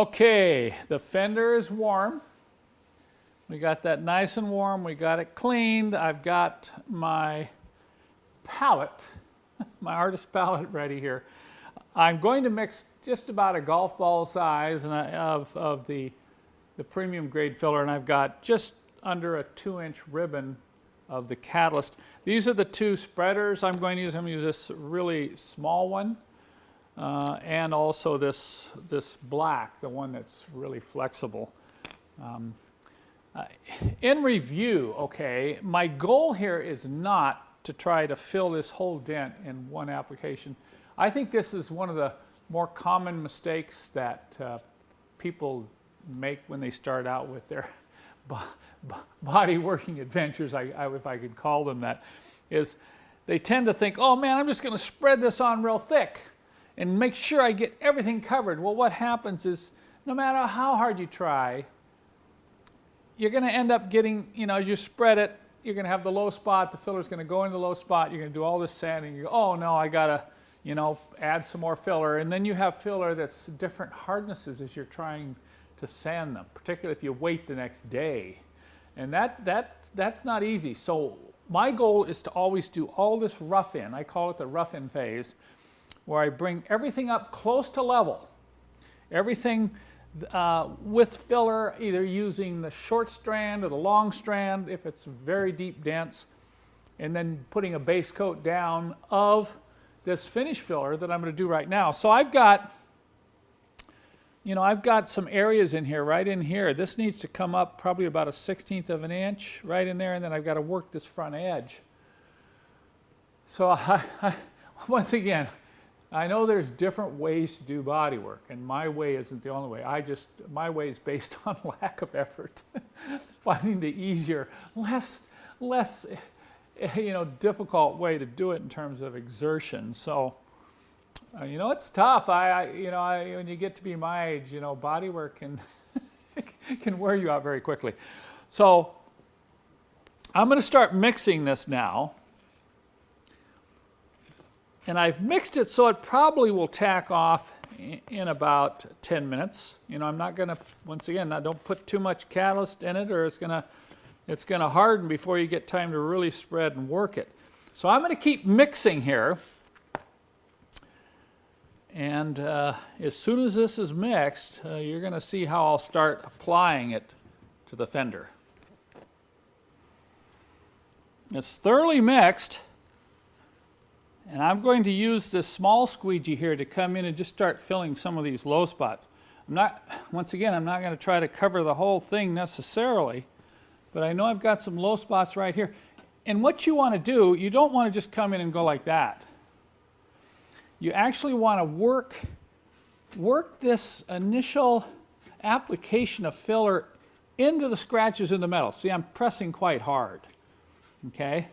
Okay, the fender is warm. We got that nice and warm. We got it cleaned. I've got my palette, my artist palette ready here. I'm going to mix just about a golf ball size of the premium grade filler, and I've got just under a 2-inch ribbon of the catalyst. These are the two spreaders I'm going to use. I'm going to use this really small one and also this black, the one that's really flexible. In review, okay, my goal here is not to try to fill this whole dent in one application. I think this is one of the more common mistakes that people make when they start out with their body working adventures, if I could call them that, is they tend to think, oh man, I'm just going to spread this on real thick and make sure I get everything covered. Well, what happens is no matter how hard you try, you're going to end up getting, as you spread it, you're going to have the low spot, the filler's going to go into the low spot, you're going to do all this sanding, you go, oh no, I got to, add some more filler, and then you have filler that's different hardnesses as you're trying to sand them, particularly if you wait the next day. And that's not easy. So my goal is to always do all this rough in. I call it the rough in phase, where I bring everything up close to level. Everything with filler, either using the short strand or the long strand if it's very deep dents, and then putting a base coat down of this finish filler that I'm going to do right now. So I've got some areas in here, right in here. This needs to come up probably about a 1/16 of an inch right in there, and then I've got to work this front edge. So once again, I know there's different ways to do body work, and my way isn't the only way. My way is based on lack of effort, finding the easier, less difficult way to do it in terms of exertion. So, it's tough. When you get to be my age, body work can wear you out very quickly. So, I'm going to start mixing this now. And I've mixed it so it probably will tack off in about 10 minutes. I'm not going to, once again, don't put too much catalyst in it, or it's going to harden before you get time to really spread and work it. So I'm going to keep mixing here. And as soon as this is mixed, you're going to see how I'll start applying it to the fender. It's thoroughly mixed. And I'm going to use this small squeegee here to come in and just start filling some of these low spots. Once again, I'm not going to try to cover the whole thing necessarily, but I know I've got some low spots right here. And what you want to do, you don't want to just come in and go like that. You actually want to work this initial application of filler into the scratches in the metal. See, I'm pressing quite hard, okay?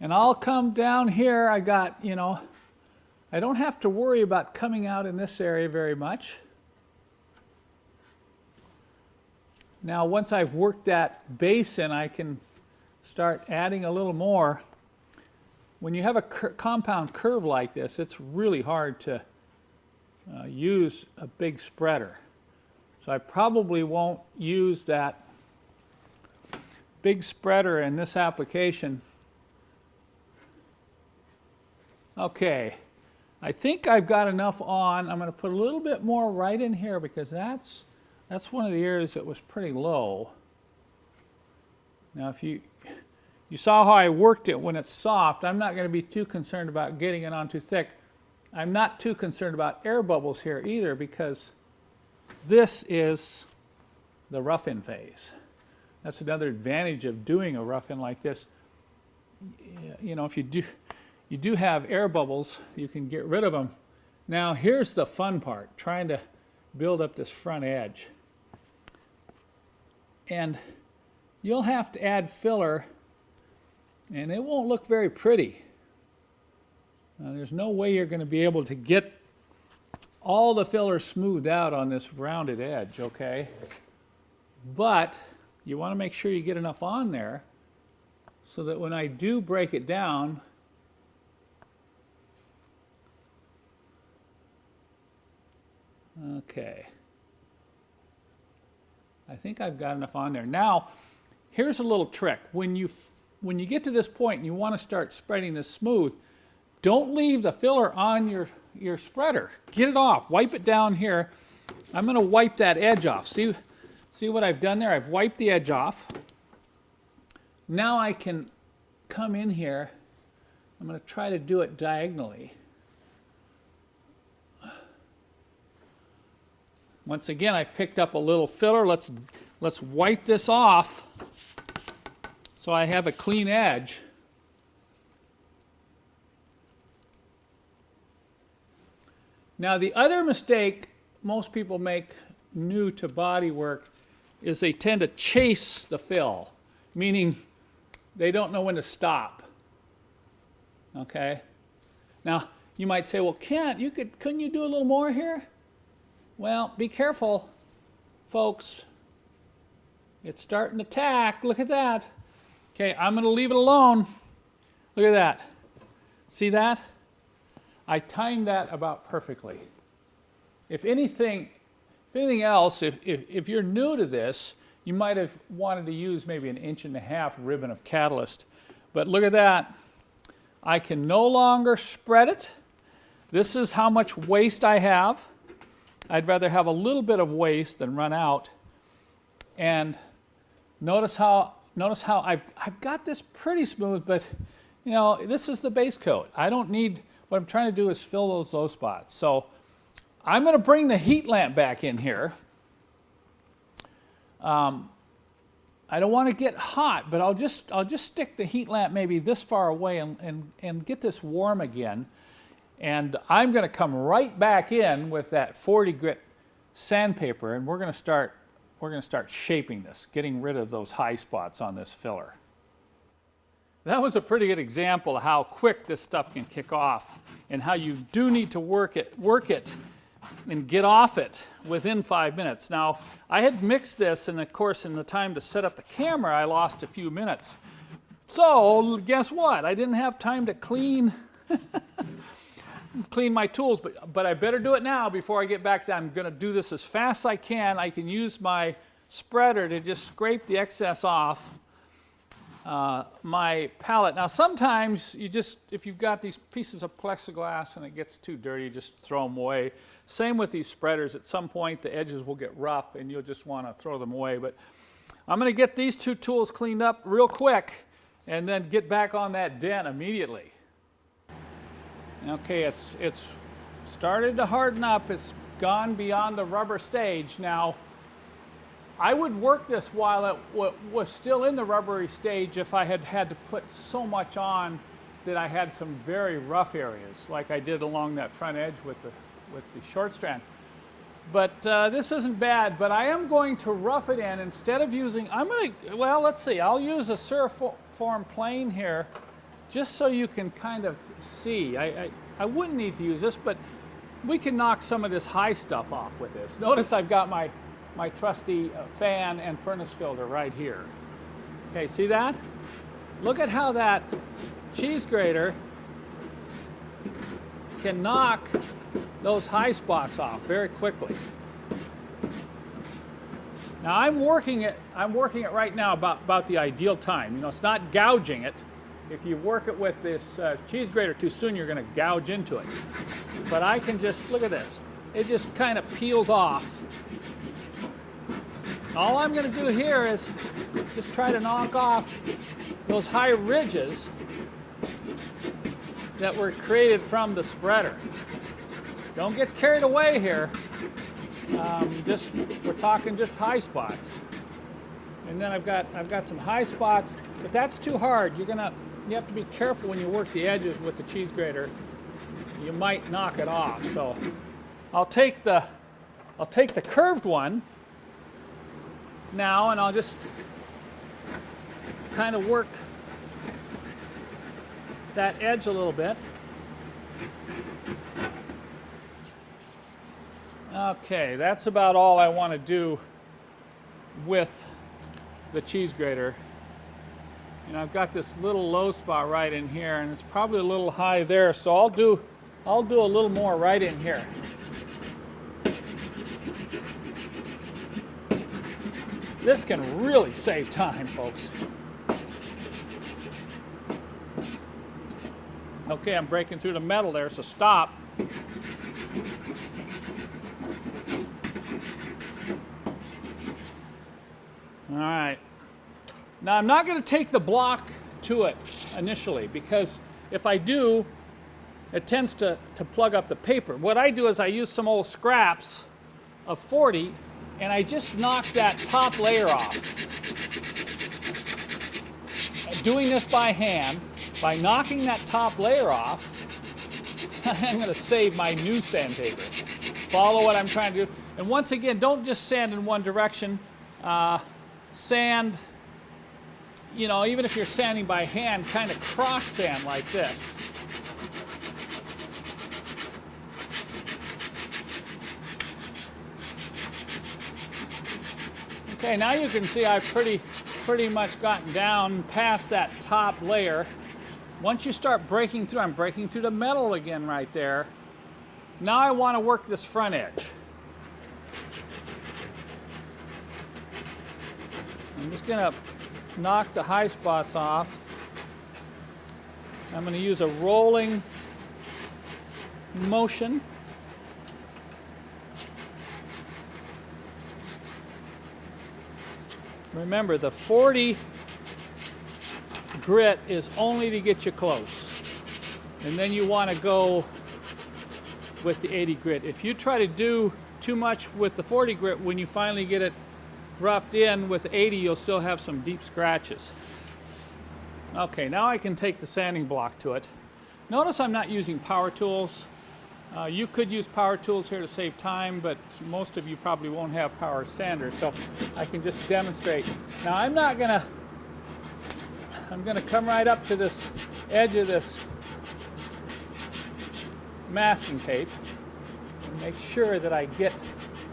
And I'll come down here. I got, I don't have to worry about coming out in this area very much. Now, once I've worked that base in, I can start adding a little more. When you have a compound curve like this, it's really hard to use a big spreader. So I probably won't use that big spreader in this application. Okay, I think I've got enough on. I'm going to put a little bit more right in here because that's one of the areas that was pretty low. Now, if you saw how I worked it when it's soft, I'm not going to be too concerned about getting it on too thick. I'm not too concerned about air bubbles here either because this is the rough-in phase. That's another advantage of doing a rough-in like this. If you do have air bubbles, you can get rid of them. Now here's the fun part, trying to build up this front edge. And you'll have to add filler, and it won't look very pretty. There's no way you're going to be able to get all the filler smoothed out on this rounded edge, okay? But you want to make sure you get enough on there so that when I do break it down, okay, I think I've got enough on there. Now, here's a little trick. When you get to this point and you want to start spreading this smooth, don't leave the filler on your spreader. Get it off. Wipe it down here. I'm going to wipe that edge off. See what I've done there? I've wiped the edge off. Now I can come in here. I'm going to try to do it diagonally. Once again, I've picked up a little filler. Let's wipe this off so I have a clean edge. Now the other mistake most people make new to bodywork is they tend to chase the fill, meaning they don't know when to stop. Okay? Now you might say, well, couldn't you do a little more here? Well, be careful, folks. It's starting to tack. Look at that. Okay, I'm going to leave it alone. Look at that. See that? I timed that about perfectly. If anything else, if you're new to this, you might have wanted to use maybe 1.5 inch ribbon of catalyst. But look at that. I can no longer spread it. This is how much waste I have. I'd rather have a little bit of waste than run out. And notice how I've got this pretty smooth, but you know, this is the base coat. I don't need, what I'm trying to do is fill those low spots. So I'm going to bring the heat lamp back in here. I don't want to get hot, but I'll just stick the heat lamp maybe this far away and get this warm again. And I'm going to come right back in with that 40 grit sandpaper, and we're going to start shaping this, getting rid of those high spots on this filler. That was a pretty good example of how quick this stuff can kick off and how you do need to work it and get off it within 5 minutes. Now, I had mixed this, and of course in the time to set up the camera I lost a few minutes. So guess what? I didn't have time to clean my tools, but I better do it now before I get back there. I'm going to do this as fast as I can. I can use my spreader to just scrape the excess off my palette. Now sometimes if you've got these pieces of plexiglass and it gets too dirty, just throw them away. Same with these spreaders. At some point the edges will get rough and you'll just want to throw them away. But I'm going to get these two tools cleaned up real quick and then get back on that dent immediately. Okay, it's started to harden up. It's gone beyond the rubber stage. Now, I would work this while it was still in the rubbery stage if I had to put so much on that I had some very rough areas, like I did along that front edge with the short strand. But this isn't bad, but I am going to rough it in instead of using, let's see, I'll use a Surform plane here just so you can kind of see. I wouldn't need to use this, but we can knock some of this high stuff off with this. Notice I've got my trusty fan and furnace filter right here. Okay, see that? Look at how that cheese grater can knock those high spots off very quickly. Now I'm working it right now about the ideal time. You know, it's not gouging it. If you work it with this cheese grater too soon, you're going to gouge into it. But I can just, look at this. It just kind of peels off. All I'm going to do here is just try to knock off those high ridges that were created from the spreader. Don't get carried away here. We're talking just high spots. And then I've got some high spots, but that's too hard. You have to be careful when you work the edges with the cheese grater. You might knock it off. So I'll take the curved one now, and I'll just kind of work that edge a little bit. Okay, that's about all I want to do with the cheese grater. And I've got this little low spot right in here, and it's probably a little high there, so I'll do a little more right in here. This can really save time, folks. Okay, I'm breaking through the metal there, so stop. All right. Now I'm not going to take the block to it initially, because if I do, it tends to plug up the paper. What I do is I use some old scraps of 40 and I just knock that top layer off. Doing this by hand, by knocking that top layer off, I'm going to save my new sandpaper. Follow what I'm trying to do. And once again, don't just sand in one direction. Sand, you know, even if you're sanding by hand, kind of cross sand like this. Okay, now you can see I've pretty much gotten down past that top layer. Once you start breaking through, I'm breaking through the metal again right there. Now I want to work this front edge. I'm just going to knock the high spots off. I'm going to use a rolling motion. Remember, the 40 grit is only to get you close. And then you want to go with the 80 grit. If you try to do too much with the 40 grit, when you finally get it roughed in with 80, you'll still have some deep scratches. Okay, now I can take the sanding block to it. Notice I'm not using power tools. You could use power tools here to save time, but most of you probably won't have power sanders, so I can just demonstrate. Now I'm gonna come right up to this edge of this masking tape and make sure that I get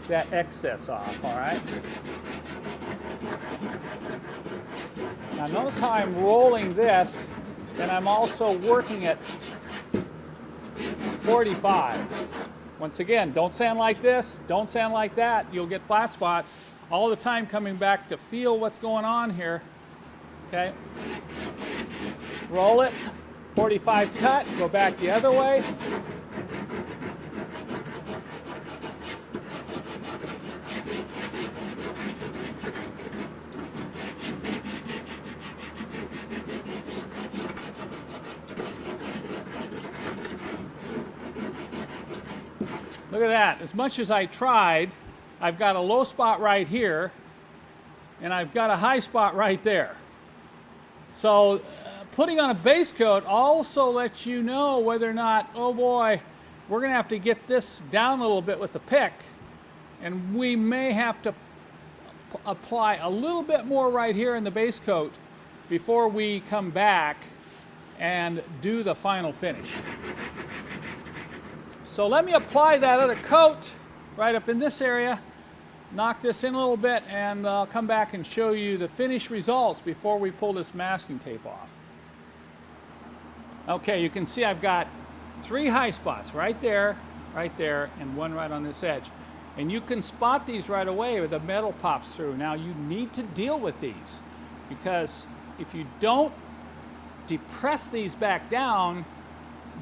that excess off, all right? Now notice how I'm rolling this, and I'm also working at 45. Once again, don't sand like this, don't sand like that. You'll get flat spots all the time coming back to feel what's going on here. Okay? Roll it, 45 cut, go back the other way. Look at that. As much as I tried, I've got a low spot right here, and I've got a high spot right there. So putting on a base coat also lets you know whether or not, oh boy, we're going to have to get this down a little bit with the pick, and we may have to apply a little bit more right here in the base coat before we come back and do the final finish. So let me apply that other coat right up in this area, knock this in a little bit, and I'll come back and show you the finished results before we pull this masking tape off. Okay, you can see I've got 3 high spots right there, and one right on this edge. And you can spot these right away where the metal pops through. Now you need to deal with these, because if you don't depress these back down,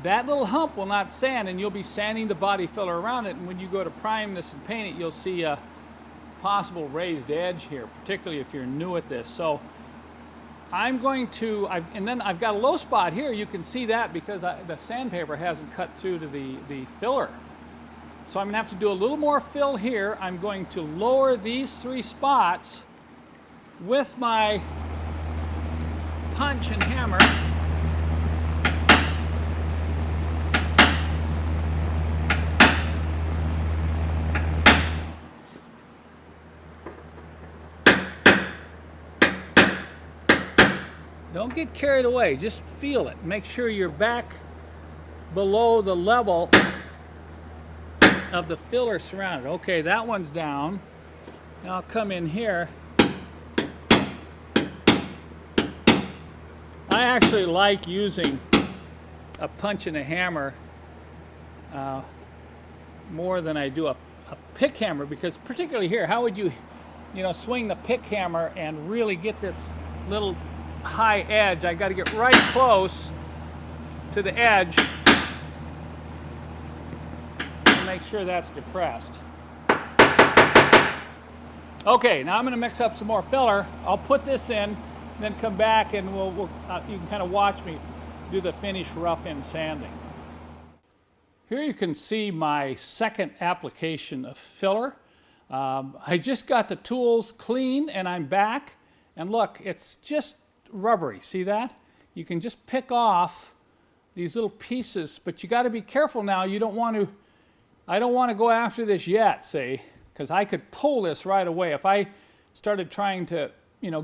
that little hump will not sand, and you'll be sanding the body filler around it, and when you go to prime this and paint it, you'll see a possible raised edge here, particularly if you're new at this. So I'm going to, and then I've got a low spot here. You can see that because the sandpaper hasn't cut through to the filler. So I'm going to have to do a little more fill here. I'm going to lower these 3 spots with my punch and hammer. Don't get carried away, just feel it. Make sure you're back below the level of the filler surrounded. Okay, that one's down. Now I'll come in here. I actually like using a punch and a hammer more than I do a pick hammer, because particularly here, how would you swing the pick hammer and really get this little high edge. I got to get right close to the edge to make sure that's depressed. Okay, now I'm going to mix up some more filler. I'll put this in, then come back and you can kind of watch me do the finish rough end sanding. Here you can see my second application of filler. I just got the tools clean and I'm back, and look, it's just rubbery. See that? You can just pick off these little pieces, but you got to be careful now. I don't want to go after this yet, see, because I could pull this right away if I started trying to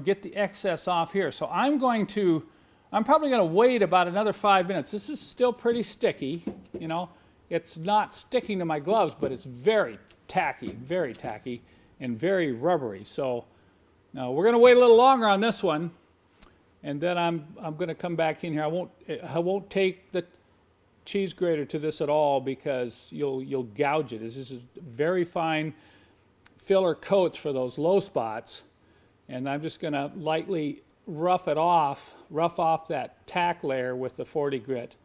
get the excess off here. So I'm probably going to wait about another 5 minutes. This is still pretty sticky, It's not sticking to my gloves, but it's very tacky, and very rubbery. So we're going to wait a little longer on this one, and then I'm going to come back in here. I won't take the cheese grater to this at all because you'll gouge it. This is very fine filler coats for those low spots, and I'm just going to lightly rough off that tack layer with the 40 grit,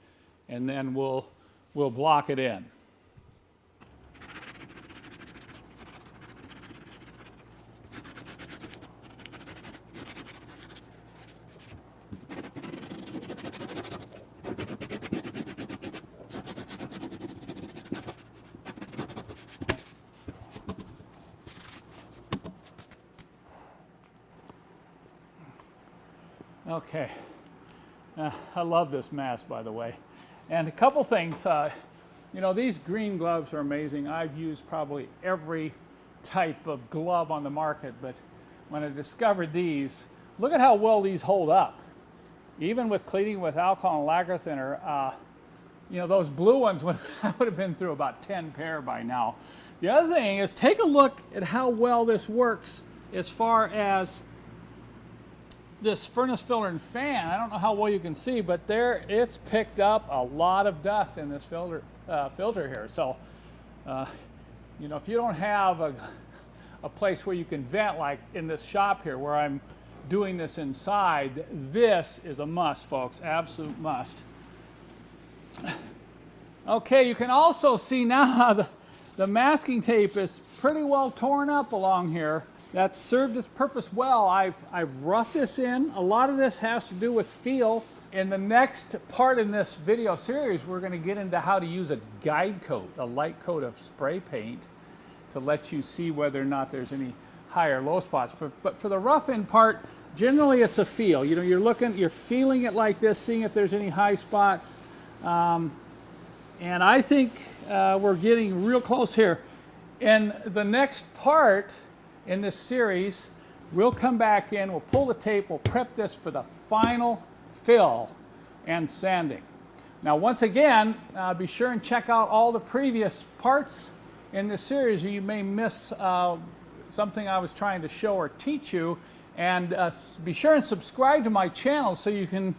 and then we'll block it in. Okay, I love this mask, by the way. And a couple things, these green gloves are amazing. I've used probably every type of glove on the market, but when I discovered these, look at how well these hold up. Even with cleaning with alcohol and lacquer thinner, those blue ones would have been through about 10 pair by now. The other thing is take a look at how well this works as far as this furnace filler and fan. I don't know how well you can see, but it's picked up a lot of dust in this filter here. So, if you don't have a place where you can vent, like in this shop here where I'm doing this inside, this is a must, folks, absolute must. Okay, you can also see now the masking tape is pretty well torn up along here. That's served its purpose well. I've roughed this in. A lot of this has to do with feel. In the next part in this video series, we're going to get into how to use a guide coat, a light coat of spray paint, to let you see whether or not there's any high or low spots. But for the rough end part, generally it's a feel. You're feeling it like this, seeing if there's any high spots. And I think we're getting real close here. In the next part in this series, we'll come back in, we'll pull the tape, we'll prep this for the final fill and sanding. Now, once again, be sure and check out all the previous parts in this series, or you may miss something I was trying to show or teach you. And be sure and subscribe to my channel so you can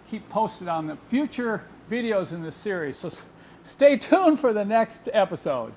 keep posted on the future videos in this series. So stay tuned for the next episode.